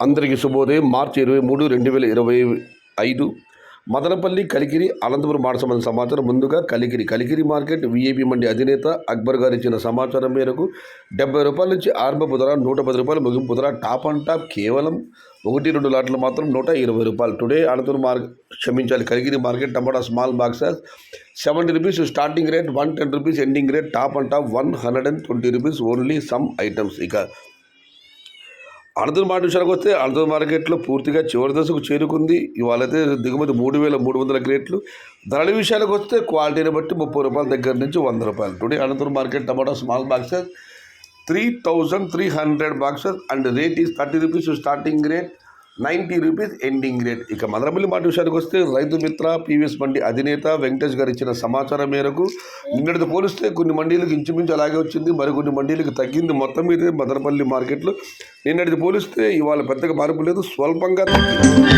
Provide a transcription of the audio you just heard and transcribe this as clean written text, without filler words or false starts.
అందరికీ శుభోదయం. మార్చి 23, 2025. మదనపల్లి, కలికిరి, అనంతపురం మాట సంబంధించిన సమాచారం. ముందుగా కలికిరి మార్కెట్ విఐపి మండి అధినేత అక్బర్ గారు ఇచ్చిన సమాచారం మేరకు 70 రూపాయల నుంచి ఆరంభపు ధర 110 రూపాయలు, ముగింపు ధర టాప్ అండ్ టాప్ కేవలం 1-2 లాట్లు మాత్రం 120 రూపాయలు. Today Anantapuram Kalikiri market tomato small boxes 70 rupees starting rate, 110 rupees ending rate, top and top 120 rupees only some items. ఇక అనంతపురం మార్కెట్ విషయానికి వస్తే అనంతపురం మార్కెట్లో పూర్తిగా చివరి దశకు చేరుకుంది. ఇవాళైతే దిగుమతి 3,300 క్రేట్లు. ధరల విషయానికి వస్తే క్వాలిటీని బట్టి 30 రూపాయల దగ్గర నుంచి 100 రూపాయలు. Today Anantapuram market tomato small boxes 3,300 boxes and rate is 30 rupees starting rate, 90 rupees ending rate. ఇక మదనపల్లి మాట విషయానికి వస్తే రైతు మిత్ర పీవీఎస్ మండి అధినేత వెంకటేష్ గారు ఇచ్చిన సమాచారం మేరకు నిన్నటితో పోలిస్తే కొన్ని మండీలకు ఇంచుమించు అలాగే వచ్చింది, మరికొన్ని మండీలకు తగ్గింది. మొత్తం మీద మదనపల్లి మార్కెట్లో నిన్నటితో పోలిస్తే ఇవాళ పెద్దగా మార్పు లేదు, స్వల్పంగా తగ్గింది.